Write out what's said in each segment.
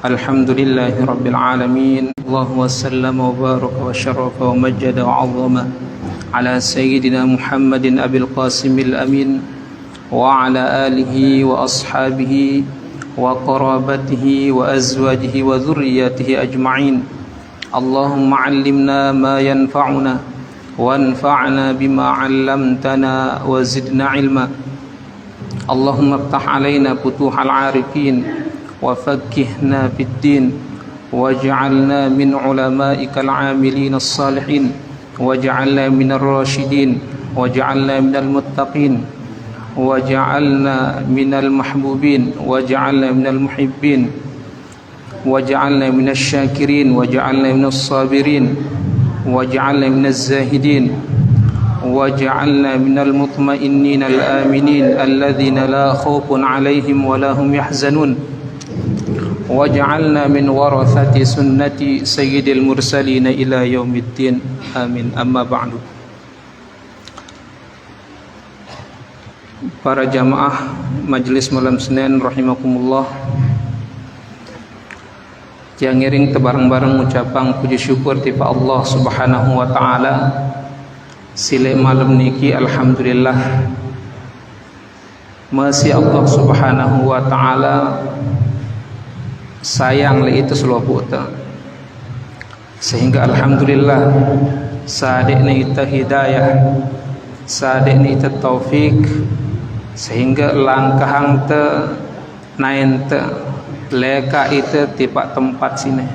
الحمد لله رب العالمين. اللهم وسلم وبارك وشرف ومجد وعظم على سيدنا محمد أبي القاسم الأمين وعلى آله وأصحابه وقرابته وأزواجه وذرياته أجمعين. اللهم علمنا ما ينفعنا وانفعنا بما علمتنا وزدنا علما. اللهم افتح علينا فتوح العارفين وفقهنا في الدين واجعلنا من علمائك العاملين الصالحين واجعلنا من الراشدين واجعلنا من المتقين واجعلنا من المحبوبين واجعلنا من المحبين واجعلنا من الشاكرين واجعلنا من الصابرين واجعلنا من الزاهدين واجعلنا من المطمئنين الآمنين الذين لا خوف عليهم ولا هم يحزنون واجعلنا من ورثة سنة سيد المرسلين إلى يوم الدين آمين. أما بعد. Para jamaah Majelis Malam Senin rahimakumullah, yang ngiring tebareng-bareng ucapang puji syukur tipa Allah Subhanahu wa taala. Sile malam niki alhamdulillah masih Allah Subhanahu wa taala sayang le itu selobuta, sehingga alhamdulillah sadekna ita hidayah, sadekna ita taufik, sehingga langkahang te nain te leka itu tipak tempat sini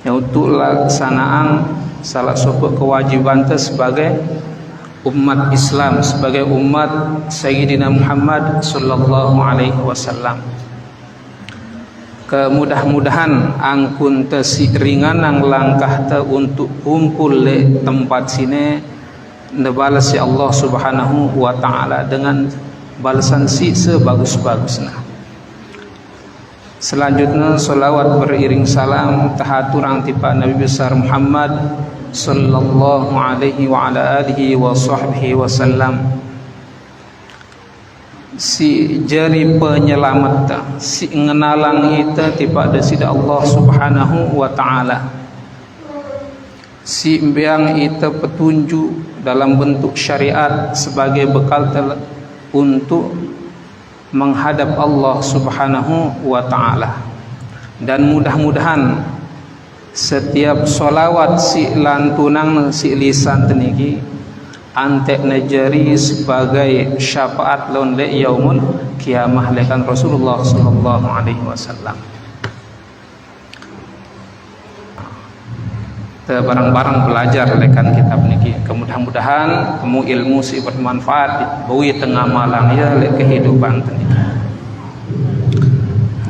yang untuk laksanaan salah satu kewajiban te sebagai umat Islam, sebagai umat Sayyidina Muhammad sallallahu alaihi wasallam. Kemudah-mudahan angkun te si ringan ang langkah te untuk kumpul le tempat sini nebalas si Allah Subhanahu wa taala dengan balasan si sebagus-bagusnya. Selanjutnya salawat beriring salam tahaturang tipa Nabi besar Muhammad sallallahu alaihi wa ala alihi wa sahbihi wasallam, si jari penyelamat, si ngenalang kita tiba desida Allah Subhanahu wa taala, si biang kita petunjuk dalam bentuk syariat sebagai bekal untuk menghadap Allah Subhanahu wa taala. Dan mudah-mudahan setiap solawat si lantunang si lisan teniki antek najari sebagai syafaat laun le yaumul kiamah lekan Rasulullah sallallahu alaihi wasallam. Te barang-barang belajar lekan kitab niki, kemudahan kamu ilmu si bermanfaat bawi tengah malang ya le kehidupan teniki.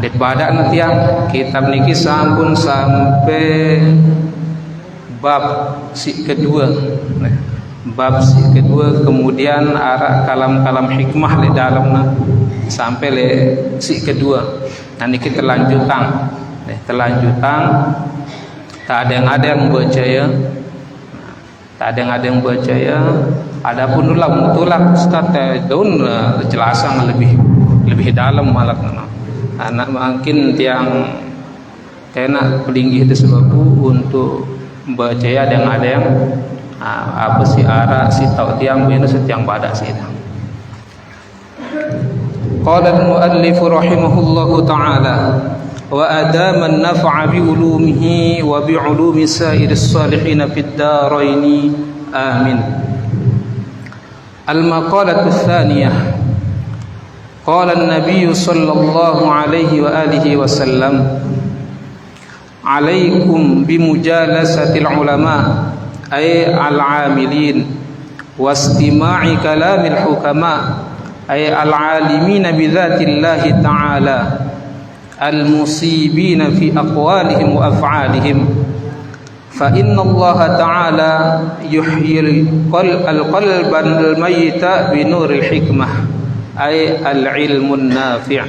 Det badak nanti yang kitab niki sampun sampai bab si kedua. Bab si kedua, kemudian arah kalam-kalam hikmah le dalamna sampai le si kedua. Nanti kita lanjutang, tak ada yang berjaya, adapun tulak Ustaz daun jelasan lebih dalam malak anak makin tiang kena pelinggi itu sebab untuk berjaya ada yang apa si arah si tau tiang bina setiang badak si dah. Qala al-muallif rahimahullahu ta'ala wa adama an-naf'a bi ulumihi wa bi ulumi sa'iris salihin fid darain amin. Al-maqalatu ats-tsaniyah qala an-nabiy sallallahu alaihi wa alihi wasallam alaikum bi mujalasatil ulama ay al-amilin wastima'i kalamil hukama ay al-alimin bi dzatillahi ta'ala al-musibin fi aqwalihim wa af'alihim fa inna Allah ta'ala yuhyi al-qalba al-mayyita bi nuril hikmah ay al-ilmun nafi'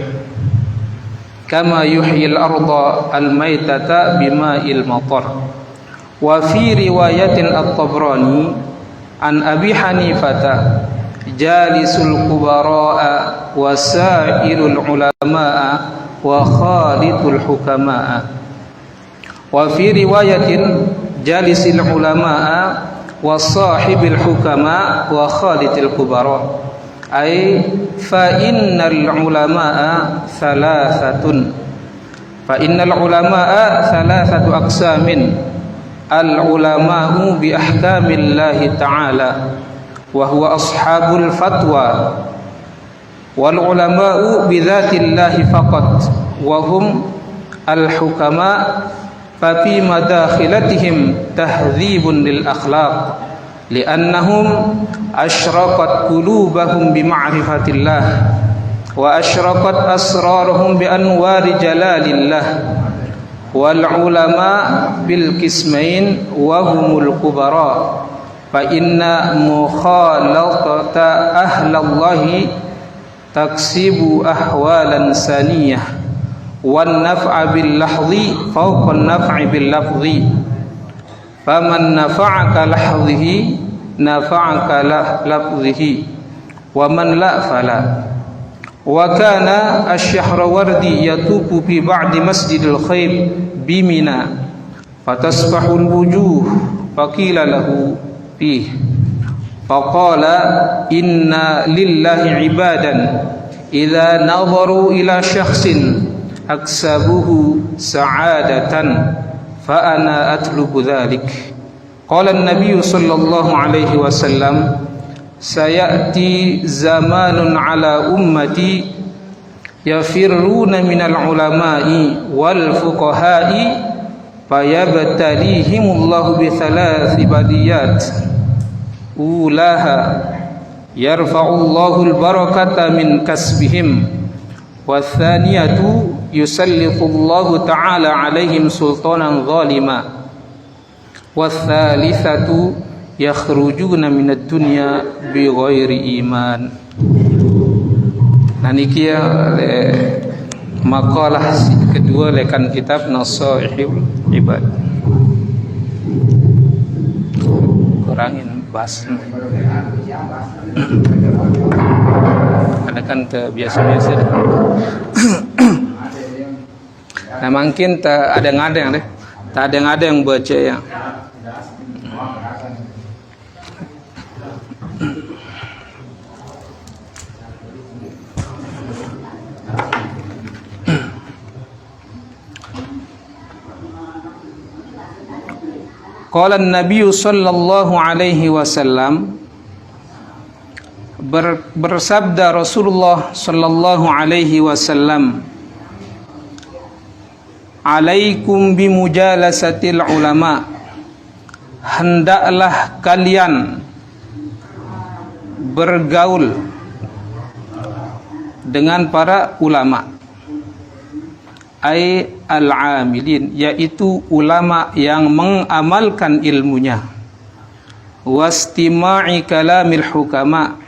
kama yuhyi al-arda al-maytata bima'il matar. Wa fi riwayatin at-Tabrani an Abi Hanifata jalisul kubara'a wa sa'irul ulama'a wa khalitul hukama. Wa fi riwayatin jalisil ulama wa sahibil hukama wa khalitil kubara. Ay fa innal ulama thalathatun. Fa innal ulama thalathatu aqsamin. Al ulama'u bi ahkamillahi ta'ala wa huwa ashabul fatwa. Wal ulama'u bi dzatillahi faqat wa hum al hukama fa fi madakhilatihim tahdhibun lil akhlaq li'annahum asyraqat qulubahum bi ma'rifatillah wa asyraqat asraruhum bi anwari jalalillah. Wal ulama bil qismain wa humul kubara fa inna mukhalatata ahlallahi taksibu ahwalan saniyah wan naf'a bil lahdhi fawqa an-naf'i bil lafdhi faman nafa'aka lahdhihi nafa'aka lafdhihi wa man la fala. Wa kana asy-Syahrawardi yatufu fi ba'di Masjidil Khayb bimina fatasfahul wujuh faqila lahu fihi faqala inna lillahi ibadan idza nadharu ila syakhsin aksabuhu sa'adatan fa ana atlubu dhalik. Qala an-nabiy sallallahu alaihi wasallam sayati zamanun ala ummati yafirruna minal ulama'i wal fuqaha'i fayabtalihimullahu bi thalathi badiyat. Ulaha yarfa'ullahu al-barakata min kasbihim wa thaniyatu yusallitullahu ta'ala alaihim sultanan zalima wa thalithatu yakhrujuna minad dunya bi ghairi iman. Nah niki makalah kedua lekan kitab Nasaihul Ibad. Kurangin bahas. Ada kan biasa-biasa. Nah mungkin tak ada ngadeng deh. Tak ada ngadeng baca ya. Qala an-nabiy sallallahu alaihi wasallam, bersabda Rasulullah sallallahu alaihi wasallam, alaikum bimujalasatil ulama, hendaklah kalian bergaul dengan para ulama, ay al-amilin, yaitu ulama yang mengamalkan ilmunya, wastima'i kalamil hukama,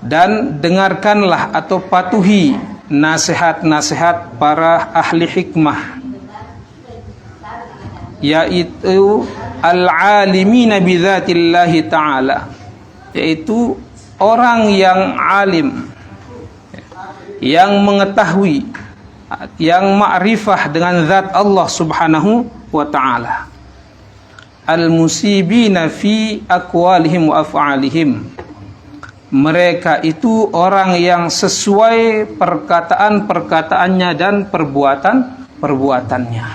dan dengarkanlah atau patuhi nasihat-nasihat para ahli hikmah, yaitu al-alimina bidzatillahi ta'ala, yaitu orang yang alim, yang mengetahui, yang ma'rifah dengan zat Allah subhanahu wa ta'ala, al-musibina fi aqwalihim wa af'alihim, mereka itu orang yang sesuai perkataan-perkataannya dan perbuatan-perbuatannya.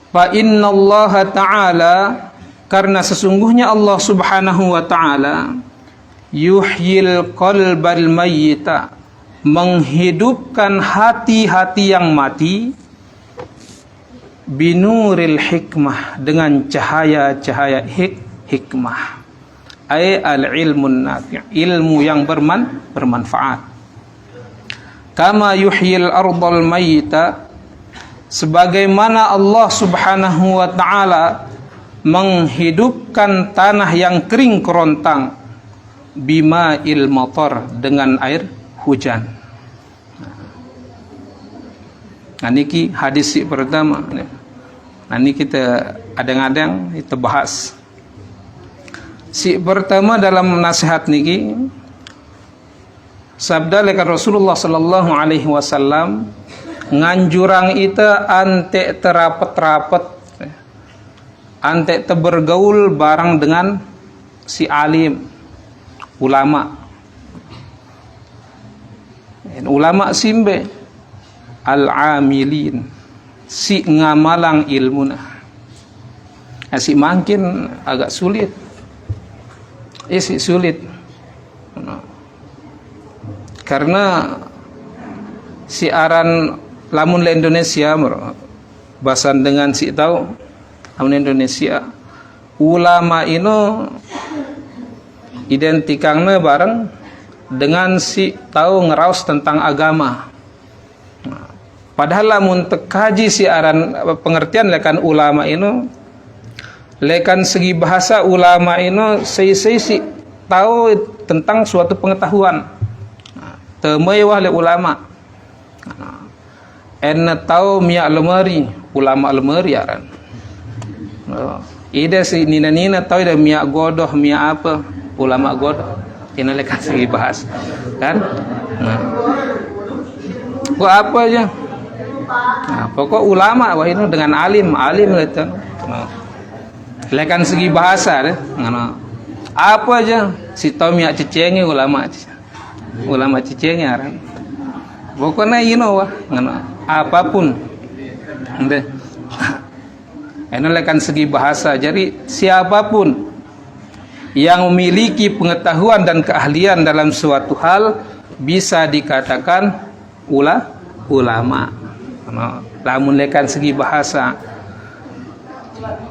Fa innallaha ta'ala, karena sesungguhnya Allah subhanahu wa ta'ala, yuhyil qalbal mayyita, menghidupkan hati-hati yang mati, binuril hikmah, dengan cahaya-cahaya hikmah, ay al-ilmun nafi', ilmu yang bermanfaat. Kama yuhyil ardal mayyita, sebagaimana Allah subhanahu wa ta'ala menghidupkan tanah yang kering kerontang, bima il matar, dengan air hujan. Nah niki hadis pertama. Nah ini kita adang-adang kita bahas. Si pertama dalam nasihat niki, sabda lekan Rasulullah sallallahu alaihi wasallam nganjurang ita ante terapet-rapet, ante bergaul barang dengan si alim, ulama. Ulama simbe al-amilin, si ngamalang ilmuna. Si makin agak sulit. Si sulit. Karena si aran lamun le Indonesia bahasan dengan si tahu lamun Indonesia ulama ini identikangna bareng dengan si tahu ngeraus tentang agama. Padahal lamun tekaji si aran pengertian lekan ulama ini lekan segi bahasa ulama ini si tahu tentang suatu pengetahuan. Temewah le ulama. Tahu miak lemari, ulama lemari aran. Ida si nina tahu ida miak godoh, miak apa, ulama godoh. Ini lekan segi bahas, kan? Kok apa aja? Pokok ulama wah ini dengan alim lekan. Lekan segi bahasa deh. Apa aja? Si tahu miak cecenge ulama cecenge aran. Pokoknya wah apapun. Ini lekan segi bahasa. Jadi siapapun yang memiliki pengetahuan dan keahlian dalam suatu hal bisa dikatakan ulama. Lamun lekan segi bahasa.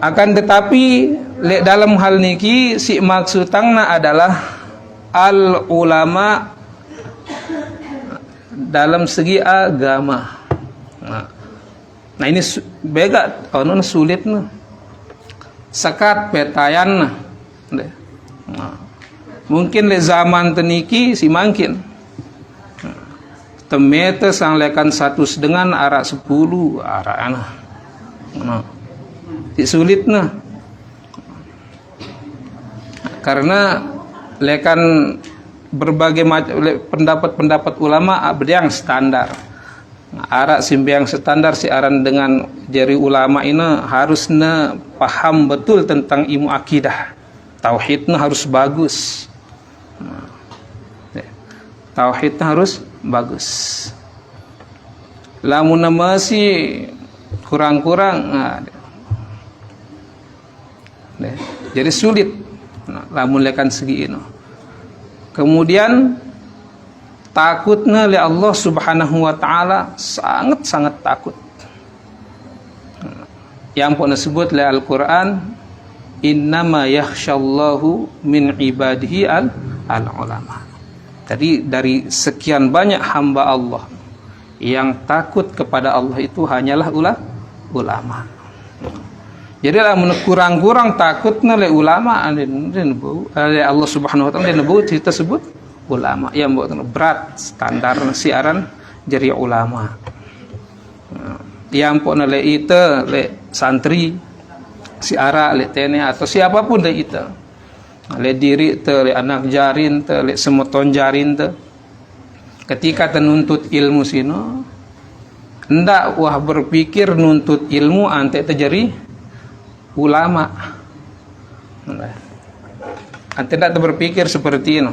Akan tetapi dalam hal niki si maksudangna adalah al ulama dalam segi agama. Nah ini bega konon sulit nah. Sekat petayan nah. Mungkin le zaman teniki si mangkin. Temete sang lekan 100 dengan arak 10 arak ana. Ti sulit nah. Karena lekan berbagai macam pendapat ulama berang standar. Arak simbiang standar si aran dengan jari ulama ini harusnya paham betul tentang ilmu akidah. Tauhidnya harus bagus. Tauhidnya harus bagus. Lamun masih kurang-kurang jadi sulit. Lamun lekan segi ini. Kemudian takutnya oleh Allah Subhanahu wa taala, sangat-sangat takut. Yang pun disebut oleh Al-Qur'an, innama yakhsyallahu min ibadihi al-ulama. Jadi dari sekian banyak hamba Allah yang takut kepada Allah itu hanyalah ulama. Jadi lah kurang-kurang takutnya oleh ulama oleh Allah Subhanahu wa taala kita sebut ulama yang berat standar siaran jadi ulama. Yang pun oleh itu le santri siara le tene atau siapapun le itu. Le diri te le anak jarin te le semoton jarin te. Ketika tenuntut ilmu sino hendak wah berpikir nuntut ilmu ante terjadi ulama. Ante tidak berpikir seperti ini.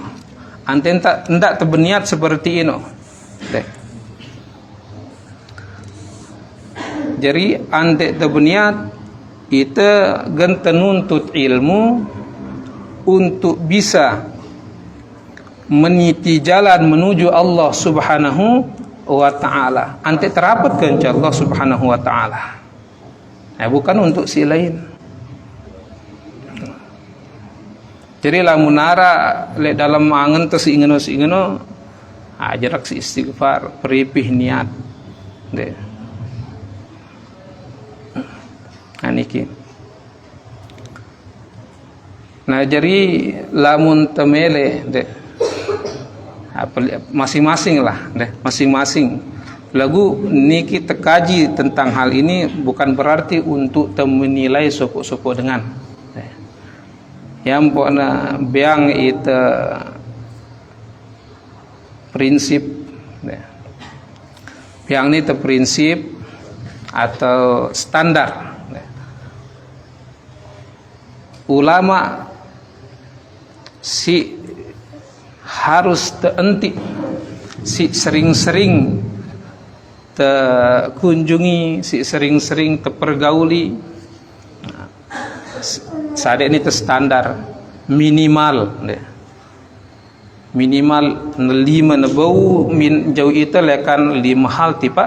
Ante tidak berniat seperti ini. Jadi ante berniat itu gen nuntut ilmu untuk bisa meniti jalan menuju Allah Subhanahu wa taala. Ante terapat ke Allah Subhanahu wa taala. Bukan untuk si lain. Jadi lamun nara le dalam angen tu si ingeno ajarak si istighfar peripih niat de aniki. Nah jadi lamun temele de masing-masing lah deh, masing-masing lagu niki tekaji tentang hal ini bukan berarti untuk menilai sopok-sopok dengan yang pokna biang itu prinsip yang ini prinsip atau standar ulama si harus teenti si sering-sering terkunjungi, si sering-sering terpergauli. Saat ini standar minimal minimal 5 nebau min jauh itu lekan 5 hal tipa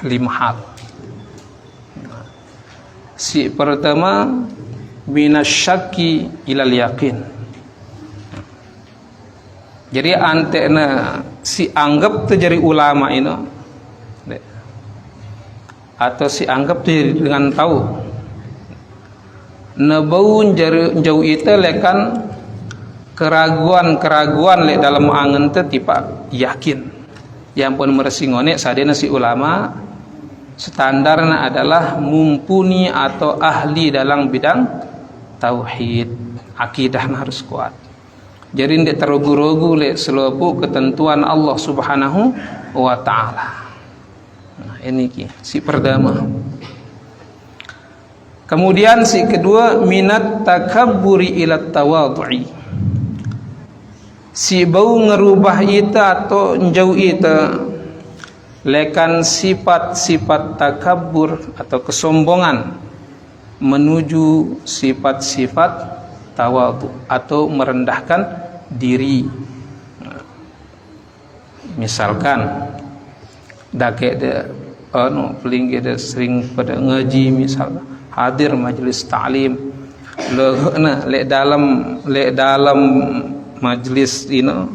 5 hal. Si pertama minasyaki ilal yakin. Jadi antena si anggap tu jadi ulama ini atau si anggap tu dengan tahu nebau jauh itu lekan keraguan lek dalam angen teh tipa yakin. Yang pun meresingone sadena si ulama standarnya adalah mumpuni atau ahli dalam bidang tauhid, akidah harus kuat. Jadi ndak terogu-rogu lek seluruh ketentuan Allah Subhanahu wa taala. Nah, ini si pertama. Kemudian si kedua minat takabburi ila tawadhu'i. Si bau ngerubah ita atau jauh ita lekan sifat-sifat takabbur atau kesombongan menuju sifat-sifat tawadhu atau merendahkan diri. Misalkan dake de pelinggi de sering pada ngaji, misal hadir majelis ta'lim lek dalam majlis ini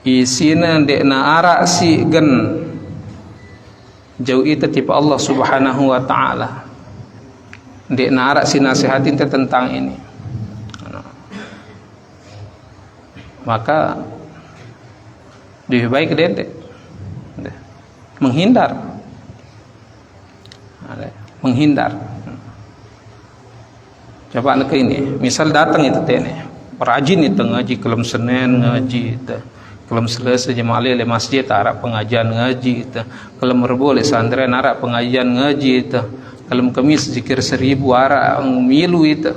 isina dek na arak si gen jauh itu tipe Allah Subhanahu wa taala dek na arak si nasihatin tentang ini, maka lebih baik dek menghindar. Coba nak ini misal datang itu tene perajin itu ngaji kelem Senin ngaji itu, kelem Selasa jemaah le masjid arak pengajian ngaji itu, kelem Rebo le santren arak pengajian ngaji itu, kelem Kamis zikir 1000 arak milu itu,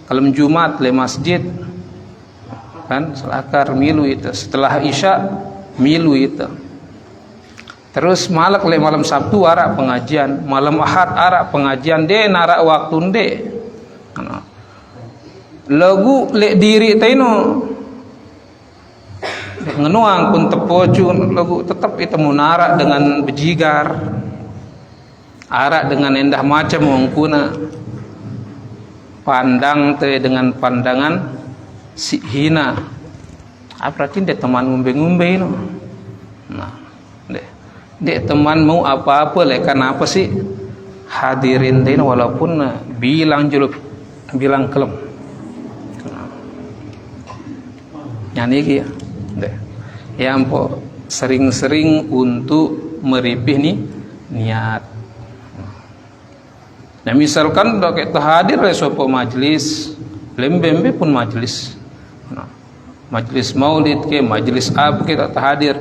kelem Jumat le masjid kan selakar milu itu, setelah Isya milu itu, terus malak le malam Sabtu arak pengajian, malam Ahad arak pengajian de narak waktu de lagu lek diri taino ngenuang pun tepocun lagu tetap itu munarak dengan bejigar arak dengan endah macam mengkuna pandang te dengan pandangan si hina berarti dia teman ngumbe-ngumbe itu. Nah dia teman mau apa-apa lek kenapa sih hadirin taino walaupun bilang juluk bilang kelem nyanyi ya, yang po sering-sering untuk meripih nih niat. Nah misalkan dah kita hadir resopo majlis, lembembe pun majlis, majlis maulid ke majlis apa kita hadir,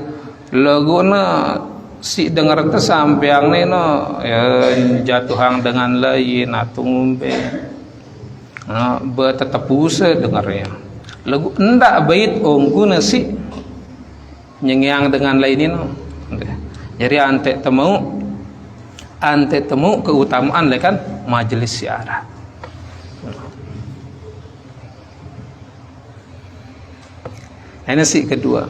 lagu na si dengar tu sampai yang ni no jatuhang dengan lain atau ngumbe, bertetapusa dengarnya. Lagu endak bait ongku nasi nyengyang dengan lain ini. Jadi ante temu keutamaan lekan majelis siarah. Ini si kedua.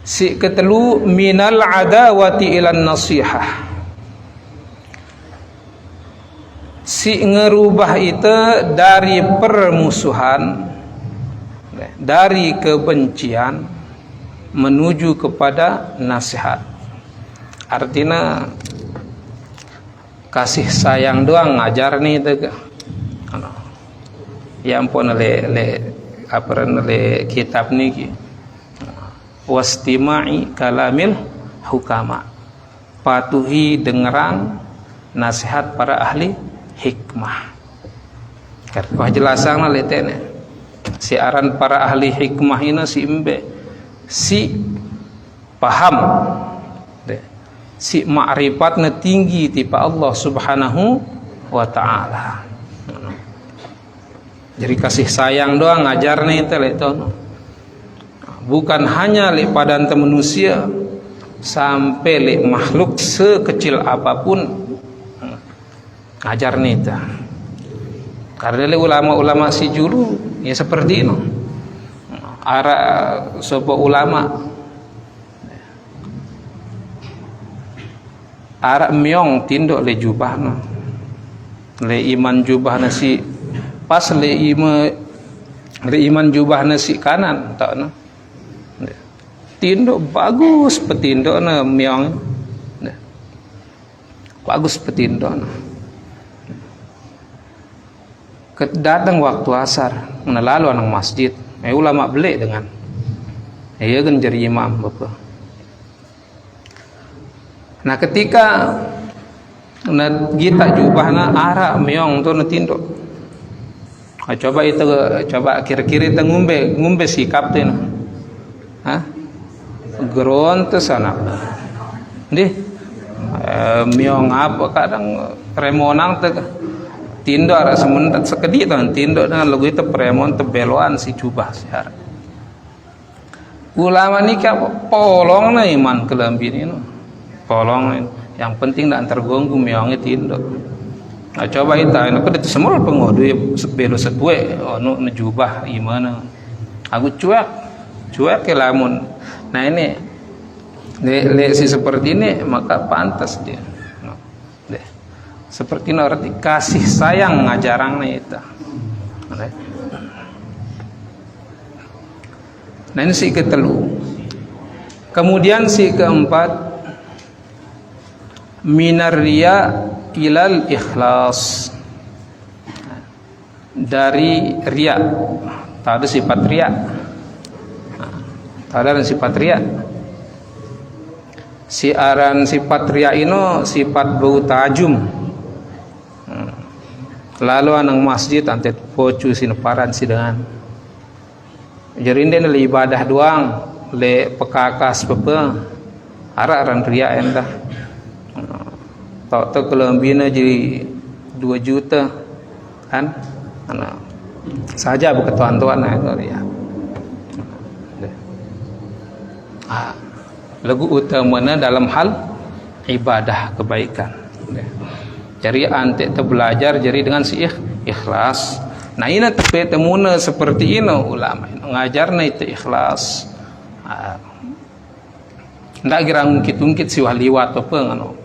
Si ketelu minal adawati ilan nasihah. Si ngerubah itu dari permusuhan, dari kebencian menuju kepada nasihat. Artinya kasih sayang doang ngajar nih itu. Yang pun le kitab niki wastima'i kalamil hukama, patuhi dengeran nasihat para ahli hikmah. Wah jelasan letene si aran para ahli hikmah ini si imbe si paham si ma'rifatna tinggi tipa Allah subhanahu wa ta'ala. Jadi kasih sayang doang ngajarnya itu bukan hanya lek padan manusia, sampai lek makhluk sekecil apapun ngajarnya itu. Karena lek ulama-ulama si julu ya seperti itu. Ara sebuah ulama ara miong tindok le jubahna, le iman jubahna si pas le iman jubahna si kanan tak na tindok bagus petindokna miong bagus petindokna. Datang waktu asar lalu anak masjid ulama beli dengan iya kan jadi imam bapak. Nah ketika kita jubahna ara meong tu natindok. Coba itu kira-kira itu ngumbe sikap tu na. Hah? Geron tu sana. Di meong apa kadang remonang tu tindok ara sementat sekedit tu tindok dengan lagu itu premon tebeloan si jubah sihar. Ulama ni kau polong na iman kelambi ni no. Polong yang penting tak terganggu meongnya tindok. Nah, coba itu semua pengodo sebelo sepue ono jubah imana. Aku cuek ke lamun. Nah ini le si seperti ini maka pantas dia. No. Deh. Seperti ini arti kasih sayang ngajarangnya itu. Nah ini si ketelu. Kemudian si keempat minar riya ilal ikhlas, dari riya tak ada sifat riya, tak ada sifat riya. Si aran sifat riya ini sifat bau tajum. Lalu anang masjid antet pocu sineparan si dengan jerinde le ibadah doang le pekakas pepe ara aran riya endah. Tak kelembina jadi 2 juta kan saja bukan tuan-tuan ya. Lagu utamanya dalam hal ibadah kebaikan. Jadi ante belajar jadi dengan si ikhlas. Nah ini tapi temuna seperti ini ulama ngajarna itu ikhlas. Ndak kira ungkit-ungkit si waliwat apa ngono.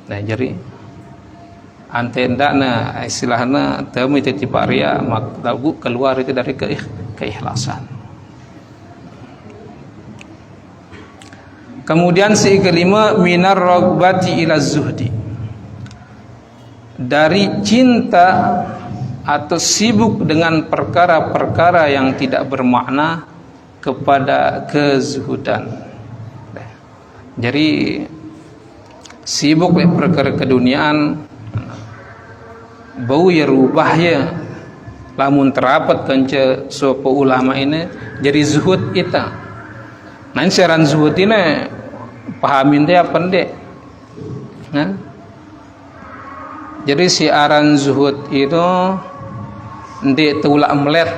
Nah jadi ante ndakna istilahna temu itu tipe ria mak lagu keluar itu dari keikhlasan. Kemudian si kelima minar ragbati ila zuhdi, dari cinta atau sibuk dengan perkara-perkara yang tidak bermakna kepada kezuhudan. Jadi sibuk dengan perkara keduniaan bau ya rubah ya lamun terapat kanca sopo ulama ini jadi zuhud kita. Nah seran zuhud ini pahamin dia pendek. Nah, jadi si aran zuhud itu ndek tulak melet.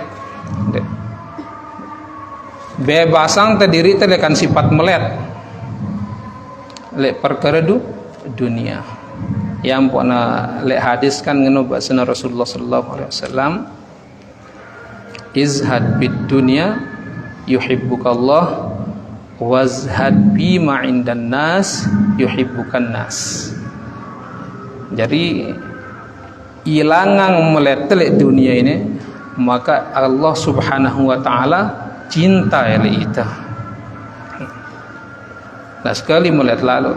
Bebasang terdiri terlekan sifat melet. Lek perkara dunia yang pernah lek hadis kan ngeno bahasa Rasulullah sallallahu alaihi wasallam, izhad bid dunya yuhibbukallah wazhad bima indan nas yuhibbukan nas. Jadi ilangang meletelek dunia ini maka Allah subhanahu wa ta'ala cinta oleh kita. Nah sekali melihat lalu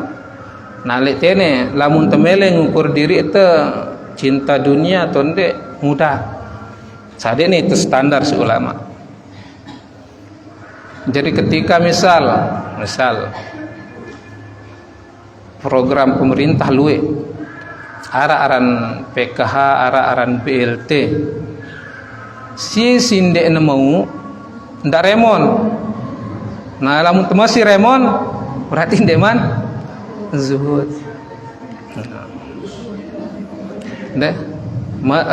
nalik tene lamun temele ngukur diri itu cinta dunia atau ndek mudah sade ini itu standar si ulama. Jadi ketika misal program pemerintah luwe ara-aran PKH ara-aran BLT si sindek mau ndak remon. Nah lamun masih remon berarti ndek man zuhud. Ndek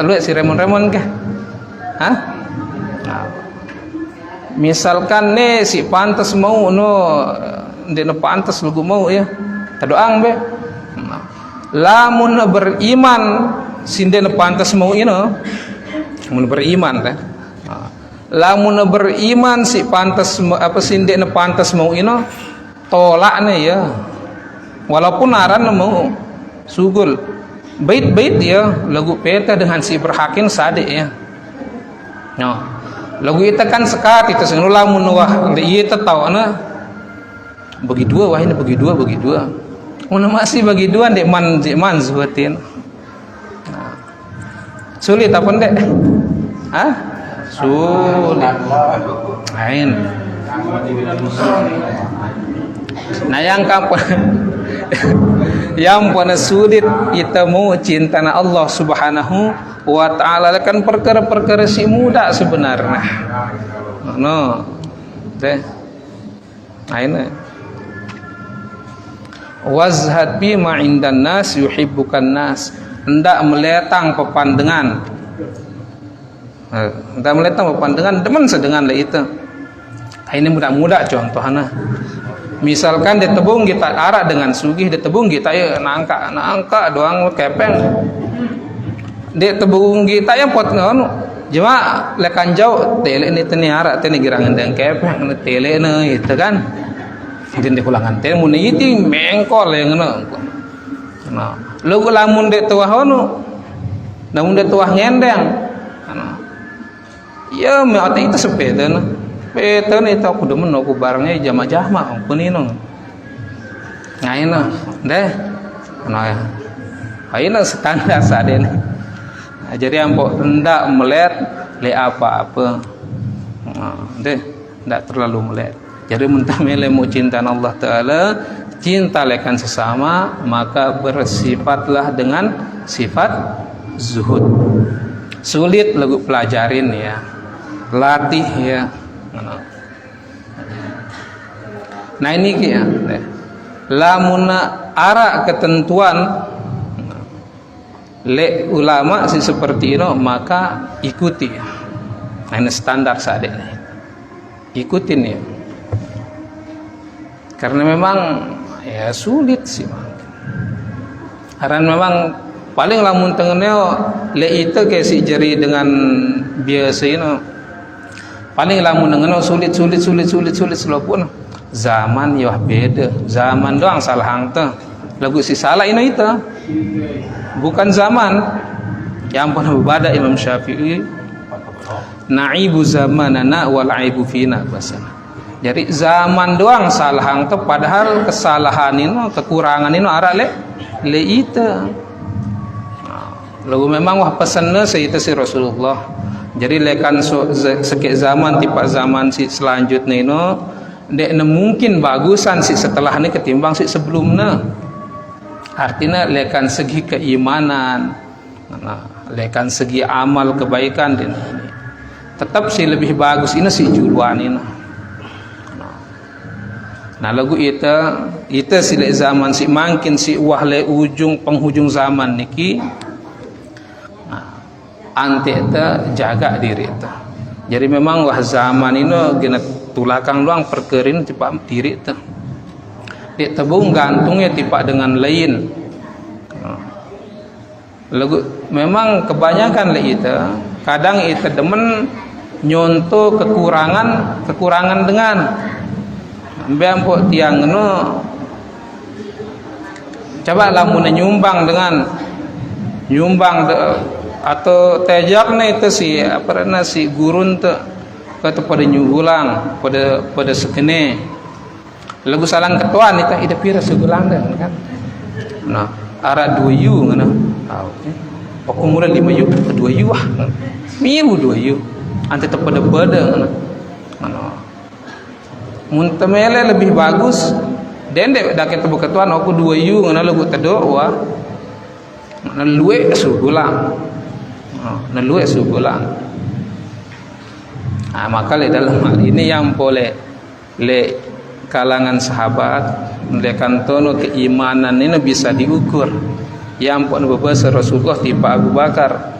lu si remon-remon kah? Hah? Nah. Misalkan nih si pantas mau no ndek no pantas lugu mau ya. Tadoang be. Nah. Lamun beriman sinde no pantas mau ino. Mun beriman teh. Nah. Lamun beriman si pantas apa sinde no pantas mau ino tolak nih ya. Walaupun aran mau sugul bait-bait ya lagu peta dengan si berhakin sadik ya. No. Lagu itu kan sekat itu senula mun wah ieu teh tahu na bagi dua wah ini bagi dua. Mun masih bagi dua dek man zuhatin. Nah. Sulit apa ndek? Hah? Sulit. Lain. Nah yang kapan yang pada sulit kita mau cinta na Allah Subhanahu wa ta'ala kan perkara-perkara si muda sebenarnya. No. Deh. Aina. Wazhad bi ma indan nas yuhibbukan nas. Hendak meletang pepandangan. Hendak meletang pepandangan demen sedengan lah itu. Ini muda-muda contohnya. Misalkan dia tebung kita arak dengan sugih, dia tebung kita ya nangka doang kepeng. Dia tebung kita ya pot ngono. Cuma lekan jauh tele ni teni arak teni girangan dengan kepeng tele ne itu kan. Jadi kulangan tele mun itu mengkol yang ngono. Nah, lu lamun dia tuah ngono. Namun dia tuah ngendeng. Nah. Ya me ate itu sepeda nah. Petan itu aku demen aku barangnya jama-jama punino. Ngaina deh. Nah, aina standar saden. Nah, jadi ampok hendak melet le apa-apa. Nah, deh, hendak terlalu melet. Jadi mentamele mau cinta Allah Taala, cinta lekan sesama, maka bersifatlah dengan sifat zuhud. Sulit lagu pelajarin ya. Latih ya. Nah ini ya, lamun ara ketentuan le ulama si seperti itu maka ikuti. Nah ini standar saat ini. Ikutin ya. Karena memang ya sulit sih. Karena memang paling lamun tengennya le itu kayak si jari dengan biasa ini. Paling lamun dengen sulit walaupun zaman ya beda. Zaman doang salah hang teh. Lagu si salah ini itu. Bukan zaman. Yang pernah berbeda Imam Syafi'i. Na'ibu zamanana wal aibu fina bahasa. Jadi zaman doang salah hang teh padahal kesalahan ini kekurangan ini arah le itu. Lagu memang wah pesannya itu si Rasulullah. Jadi lekan sekek zaman tipe zaman si selanjutnya ini dek mungkin bagusan si setelah ini ketimbang si sebelumnya. Artinya lekan segi keimanan, lekan segi amal kebaikan ini. Tetap si lebih bagus ini si juluan ini. Nah lagu itu si zaman si makin si wahle penghujung zaman niki. Ante ta jaga diri ta. Jadi memang wah zaman ini gina tulakang luang perkerin tipa diri ta. Dia tebung gantungnya tipa dengan lain. Lagu memang kebanyakan le itu kadang itu demen nyonto kekurangan dengan ambek tiang no. Coba lamun nyumbang atau tejakna itu si apa na si gurun tu kata pada nyugulang pada sekene lagu salang ketuan itu ida pira segulang dah kan. Nah ara 2 yu ngana tahu pokok mula 5 yu 2 yu ah miru 2 yu ante pada ngana mun temele lebih bagus dendek dak itu ketuan aku 2 yu ngana lagu tedo wah naluwe segulang. Naluwe sugulang. Nah, maka dalam hal ini yang boleh le kalangan sahabat Lekan tono keimanan ini bisa diukur. Yang pun berbahasa Rasulullah tiba Abu Bakar.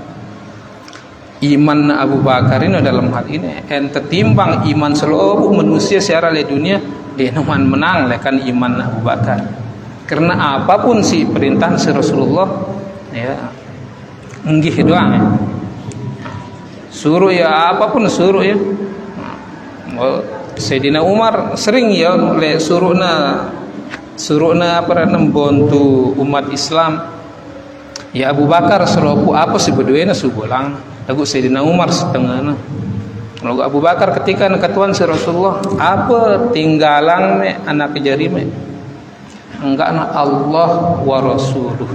Iman Abu Bakar ini dalam hal ini ente timbang iman seluruh manusia secara di dunia, dia numan menang lekan iman Abu Bakar. Karena apapun si perintah si Rasulullah ya enggih doang ya. Suruh ya apapun suruh ya. Sayyidina Umar sering ya oleh suruhna apa membantu umat Islam. Ya Abu Bakar selaku apa sebetulnya subulang lagu Sayyidina Umar setengah lagu Abu Bakar ketika nakatuan si Rasulullah apa tinggalan me anak jari me enggak na Allah wa rasuluh.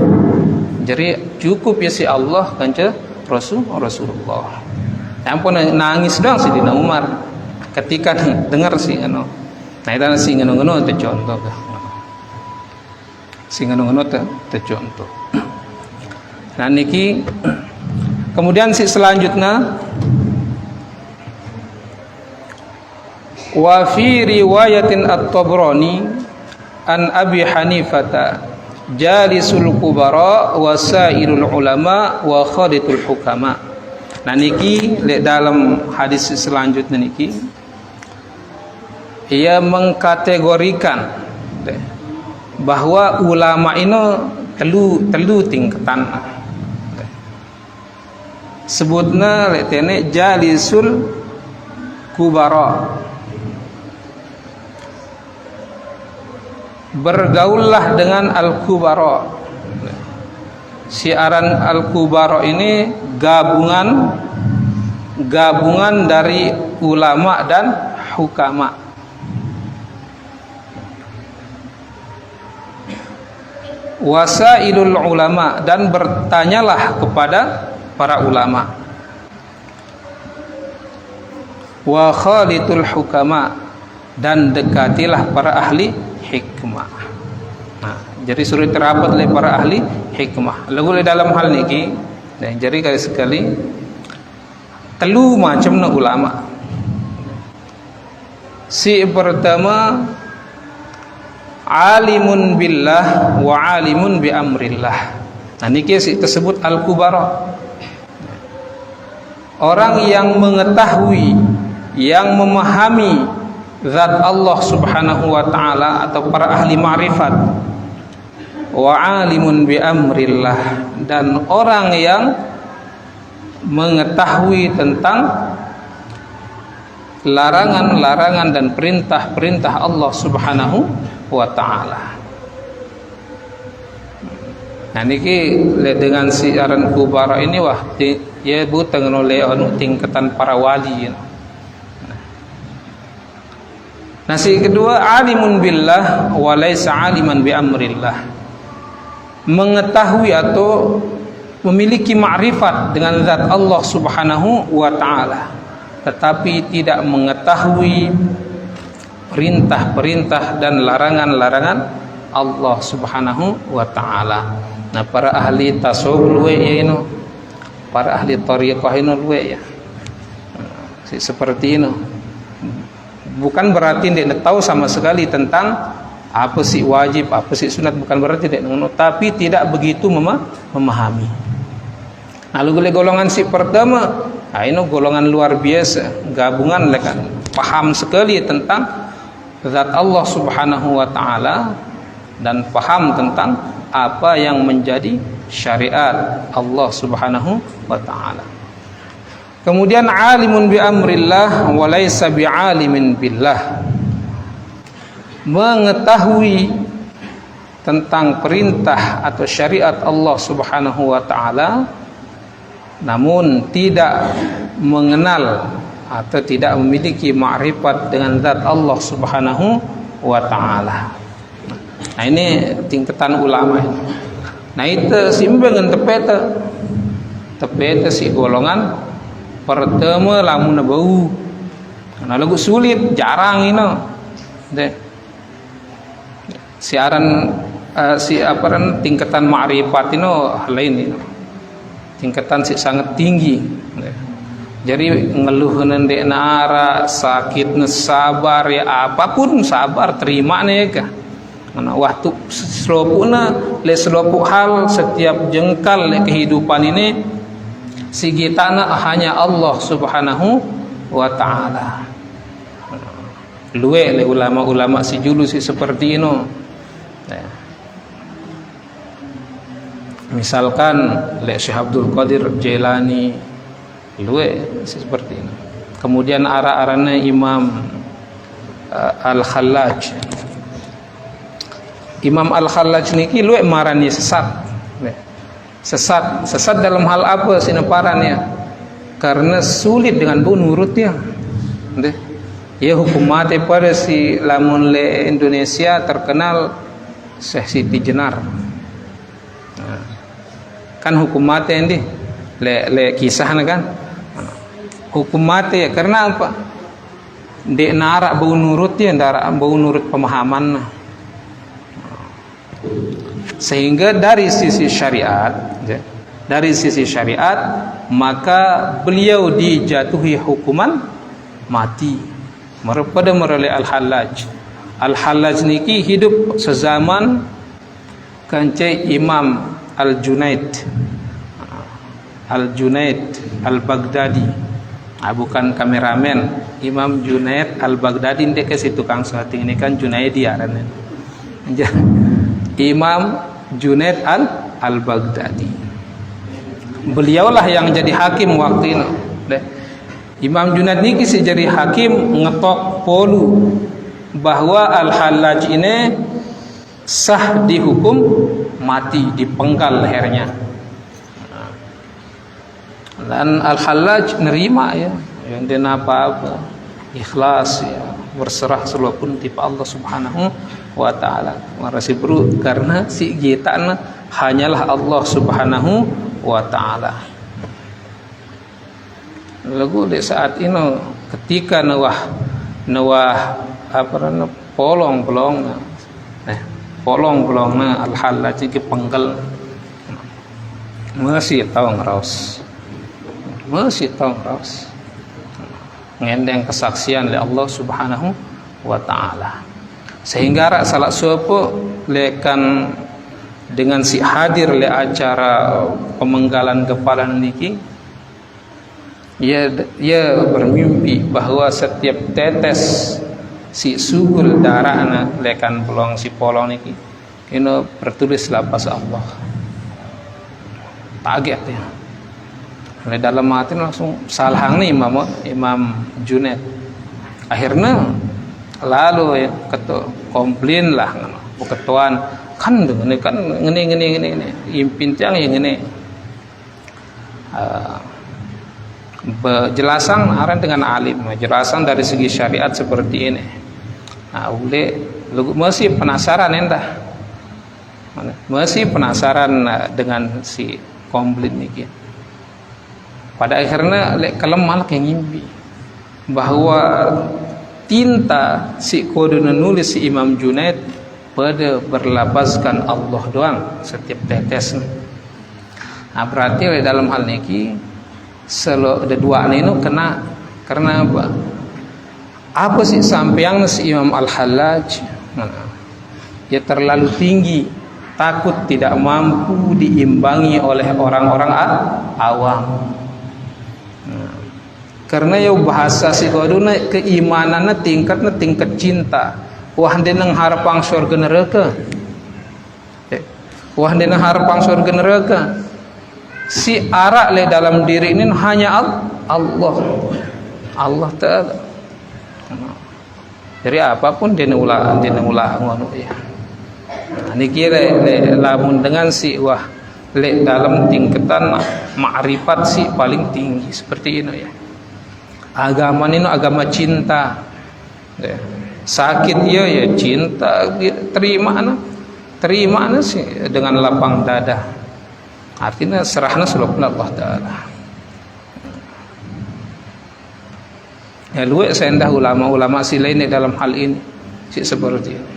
Jadi cukup ya si Allah kanca Rasulullah. Ampun nangis doang Sayyidina Umar ketika dengar si nah itu si ngono itu contoh si ngono itu contoh. Nah niki kemudian si selanjutnya wa fi riwayatin at-Tabrani an Abi Hanifata jalisul kubara wa sairul ulama wa khaditul hukama. Nah niki dalam hadis selanjutnya niki ia mengkategorikan bahwa ulama ini telu tingkatan. Sebutna letene jalisul kubara, bergaullah dengan al-kubara. Siaran al-kubara ini gabungan dari ulama dan hukama. Wasailul ulama, dan bertanyalah kepada para ulama. Wa khalitul hukama, dan dekatilah para ahli hikmah. Nah, jadi suruh terapat oleh para ahli hikmah. Lalu dalam hal niki, dan jadi sekali telu macamna ulama. Si pertama alimun billah wa alimun bi amrillah. Nah niki tersebut al-kubara. Orang yang mengetahui, yang memahami zat Allah Subhanahu wa taala atau para ahli ma'rifat. Wa alimun bi amrillah, dan orang yang mengetahui tentang larangan-larangan dan perintah-perintah Allah Subhanahu wa taala. Nah niki dengan siaran kubara ini wah ya butang oleh tingkatan para wali. Nah si kedua alimun billah wa laisa aliman bi amrillah, mengetahui atau memiliki ma'rifat dengan zat Allah Subhanahu wa taala, tetapi tidak mengetahui perintah-perintah dan larangan-larangan Allah Subhanahu wa taala. Nah para ahli tasawuf luwe ya ini, para ahli thariqah ini luwe ya. Seperti ini. Bukan berarti dia tahu sama sekali tentang apa sih wajib, apa sih sunat, bukan berarti dia tahu, tapi tidak begitu memahami. Lalu golongan si pertama, nah ini golongan luar biasa, gabungan mereka paham sekali tentang zat Allah Subhanahu wa taala dan paham tentang apa yang menjadi syariat Allah Subhanahu wa taala. Kemudian alimun bi amrillah wa laisa bi alimin billah, mengetahui tentang perintah atau syariat Allah Subhanahu wa taala namun tidak mengenal atau tidak memiliki ma'rifat dengan zat Allah Subhanahu wa taala. Nah ini tingkatan ulama. Nah itu simbangan tepeta si golongan pertama lamun bau. Nah lagu sulit jarang ini. Siaran si apa tingkatan ma'rifat ini lain ini. Tingkatan si sangat tinggi. Jadi ngeluh nendek nara sakit sabar ya apapun sabar terima nih kah. waktu selopuna le selopuk hal setiap jengkal le kehidupan ini sigitana hanya Allah Subhanahu wa taala. Luwe le ulama-ulama si julu si seperti ini. Misalkan le Syekh Abdul Qadir Jailani luwe seperti ini. Kemudian ara-arana Imam Al-Khallaj. Imam Al-Khallaj niki luwe marani sesat. Sesat dalam hal apa sineparannya? Karena sulit dengan nurutnya. Ya hukum mati pada si lamun le Indonesia terkenal Syekh Siti Jenar. Kan hukum mati ini le kisahnya kan. Hukum mati ya karena apa? Dek narak bau nurutnya, narak bau nurut pemahaman. Sehingga dari sisi syariat, maka beliau dijatuhi hukuman mati. Pada meroleh Al-Hallaj. Al-Hallaj niki hidup sezaman kancai Imam Al-Junaid Al-Baghdadi. Bukan kameramen. Imam Junaid Al-Baghdadi ndek ke situ tukang syuting ini kan Junaidi arane. Imam Junaid Al-Baghdadi. Beliaulah yang jadi hakim waktu itu. Imam Junaid ini kisah jadi hakim ngetok polu bahwa Al-Hallaj ini sah dihukum mati, dipenggal lehernya. Dan Al-Hallaj nerima ya, yang dia apa-apa, ikhlas ya, berserah seluruh pun tipe Allah Subhanahu wa taala. Marasi bro karena si gitana hanyalah Allah Subhanahu wa taala. Lagu di saat ini ketika nawah apa namanya polong-polongna Al-Hallaj iki penggal masih tahu ngeraus ngendeng kesaksian oleh Allah Subhanahu wa taala. Sehingga salah suatu lekan dengan si hadir le acara pemenggalan kepala niki, ia bermimpi bahwa setiap tetes si subul darahna lekan pelong si polong niki ini bertulis lapas Allah. Kaget ya. Oleh dalam hati langsung salahang nih Imam Junaid. Akhirnya lalu ya komplain lah ketuaan kan ini kan ngene impin tiang yang ngene. Jelasan aran dengan alim, jelasan dari segi syariat seperti ini. Nah, masih penasaran entah. Masih penasaran dengan si komplain niki. Pada akhirnya kalem malah yang ngimpi bahwa tinta si kode nulis si Imam Junaid pada berlapaskan Allah doang setiap tetes. Nah, berarti dalam hal niki ada dua ini kena karena apa? Apa sih sampeang si Imam Al-Hallaj? Ya terlalu tinggi, takut tidak mampu diimbangi oleh orang-orang awam. Karena ya bahasa si koduna keimanannya tingkat cinta. Wah deneng harapang surga neraka. Wah deneng harapang surga neraka. Si arak le dalam diri ini hanya Allah Ta'ala. Jadi apapun dia ulah ngono ya. Ini kira lamun dengan si wah le dalam tingkatan ma'rifat si paling tinggi seperti ini ya. Agama ini agama cinta. Ya. Sakit ya cinta, terima sih dengan lapang dada. Artinya serahna sulukna Allah Ta'ala. Ya luwe sendah ulama-ulama si lain dalam hal ini si seperti ini.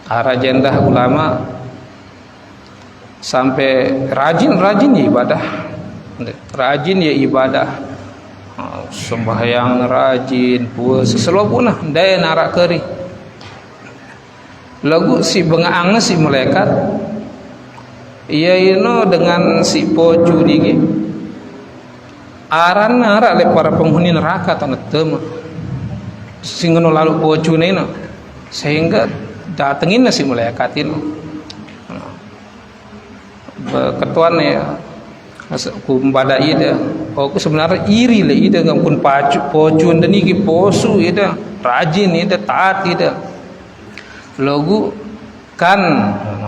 Ara jendah ulama sampai rajin ya ibadah. Rajin ya ibadah. Sembahyang rajin, puasa selobuna daya narak keri. lagu si bengaang si malaikat ia ino dengan si poju digi aran nara le para penghuni neraka tanah tema sehingga lalu poju nino sehingga datengin si malaikat ini ketuan ya kumbada ida aku sebenarnya iri le ida ngampun poju dan iki posu ida rajin ida taat ida lagu kan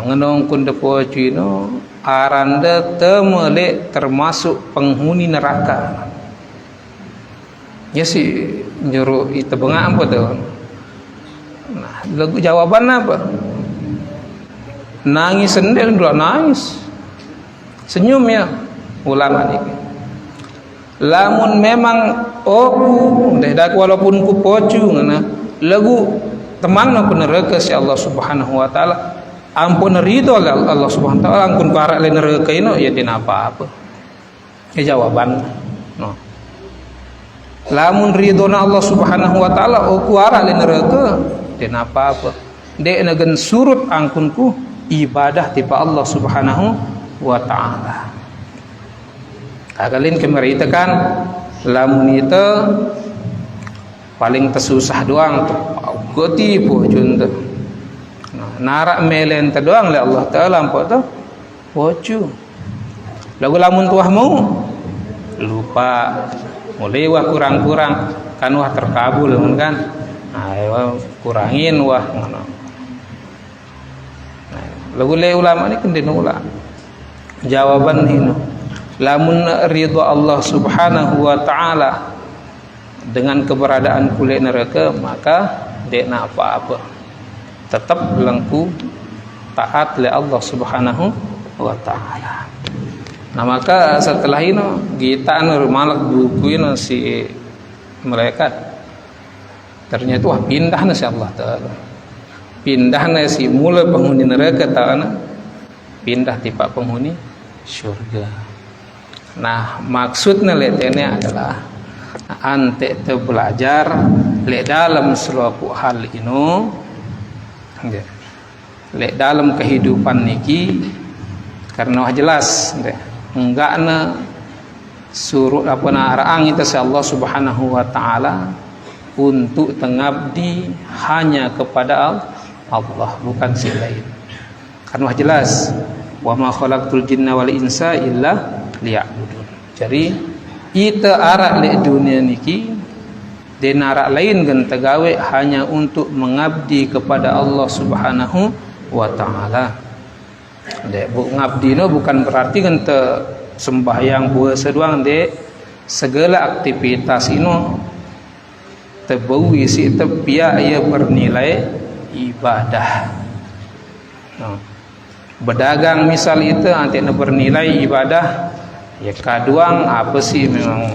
ngenong kunda pojuino aranda temele termasuk penghuni neraka ya si nyuruh itu bengak apa tuh. Nah lagu jawaban apa nangis sendiri dulu nangis senyum ya ulama ini lamun memang aku dah walaupun ku poju ngana lagu temang na neraka si Allah Subhanahu wa taala ampun ridho Allah Subhanahu wa taala ampun karak le neraka ino ya tin apa-apa ya jawaban no lamun ridho na Allah Subhanahu wa taala o ku arak le neraka tin apa-apa dek nagen surut angkunku ibadah tipa Allah Subhanahu wa taala agalin kemeritakan lamun itu paling tersusah doang goti pojun tu narak melen tu doang le Allah Taala ampo tu poju lagu lamun tuah mau lupa mulai wah kurang-kurang kan wah terkabul kan ayo kurangin wah ngono lagu le ulama ni kendene ulah jawaban hino lamun ridha Allah Subhanahu wa taala dengan keberadaan kulit neraka maka dek nak apa-apa tetap lengku taat le Allah Subhanahu wa taala. Nah maka setelah ini kita malak buku ini si malaikat ternyata wah pindah na si Allah taala pindah na si mula penghuni neraka taala pindah tipa penghuni syurga. Nah maksudnya letene adalah ante te belajar le dalam suatu hal ino le dalam kehidupan niki karena jelas enggak na suruh apa na araang itu si Allah Subhanahu wa taala untuk tengabdi hanya kepada Allah bukan si lain karena jelas wa ma khalaqtul jinna wal insa illa liya'budun. Jadi ita arak le dunia niki dan arak lain kan tegawe hanya untuk mengabdi kepada Allah Subhanahu wa taala. Dek bu ngabdi no bukan berarti kan te sembahyang puasa doang dek segala aktivitas ino tebawi si tepia ia bernilai ibadah. Berdagang misal itu nanti bernilai ibadah ya kaduang apa sih memang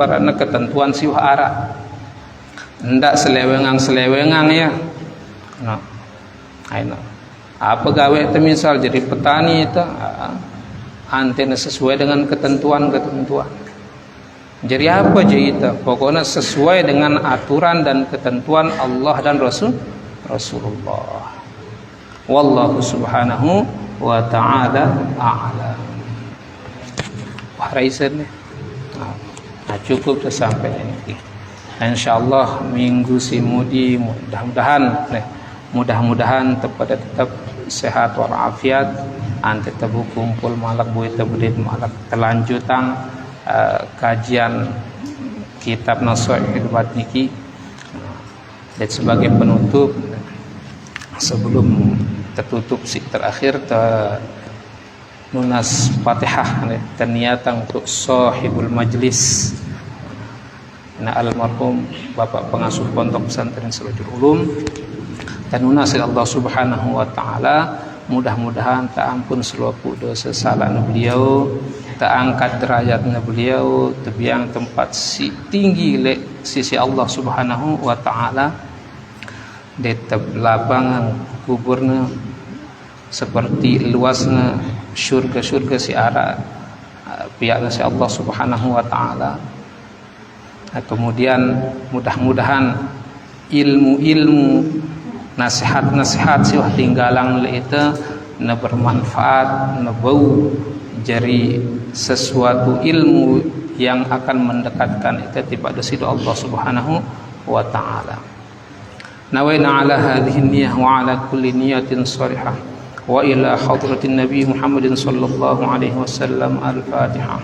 karena ketentuan si arah ndak selewengang ya no ayo apa gawe itu misal jadi petani itu antena sesuai dengan ketentuan jadi apa je itu pokoknya sesuai dengan aturan dan ketentuan Allah dan Rasulullah wallahu subhanahu wa ta'ala a'lam. Raisan nah cukup sampai ini insyaallah minggu simudi mudah-mudahan tetap sehat walafiat ante tebu kumpul malak buat tebudit malak kelanjutan kajian kitab Nashihul Hidubat niki dan sebagai penutup sebelum tertutup si terakhir nunas Fatihah terniatan untuk sahibul majlis almarhum Bapak Pengasuh Pondok Pesantren Sirajul Ulum dan nunas Allah Subhanahu wa taala mudah-mudahan tak ampun seluruh dosa salah beliau tak angkat derajatnya beliau tebiang tempat si tinggi le sisi Allah Subhanahu wa taala detep lapangan kuburna seperti luasnya syurga si arah pihaknya si Allah Subhanahu wa taala. Kemudian mudah-mudahan ilmu nasihat-nasihat sih tinggalang itu na bermanfaat, na bau jari sesuatu ilmu yang akan mendekatkan kita kepada sida Allah Subhanahu wa taala. Nawaina ala hadhihi niyyah wa ala kulli niyatin salihah wa ila hadratin Nabi Muhammadin sallallahu alaihi wasallam. Al-Fatihah.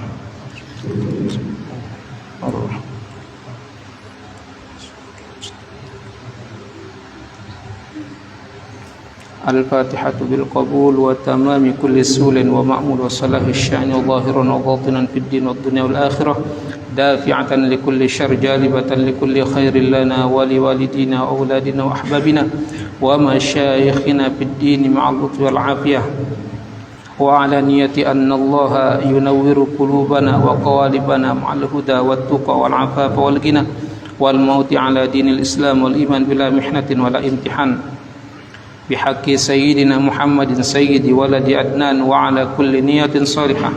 الفاتحة بالقبول وتمام كل سول ومأمول وصلاح الشأن ظاهرا وباطنا في الدين والدنيا والآخرة دافعة لكل شر جالبة لكل خير لنا ولوالدينا وأولادنا وأحبابنا ومشايخنا في الدين مع اللطف والعافية وعلى نية أن الله ينور قلوبنا وقوالبنا مع الهدى والتقى والعفاف والغنى والموت على دين الإسلام والإيمان بلا محنة ولا امتحان بحق سيدنا محمد سيد ولد عدنان وعلى كل نية صالحة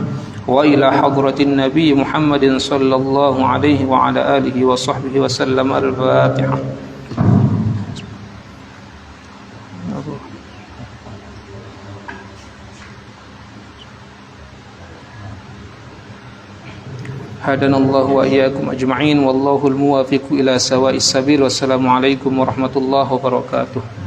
وإلى حضرة النبي محمد صلى الله عليه وعلى آله وصحبه وسلم. الفاتحة. هدانا الله وإياكم أجمعين والله الموافق إلى سواء السبيل والسلام عليكم ورحمة الله وبركاته.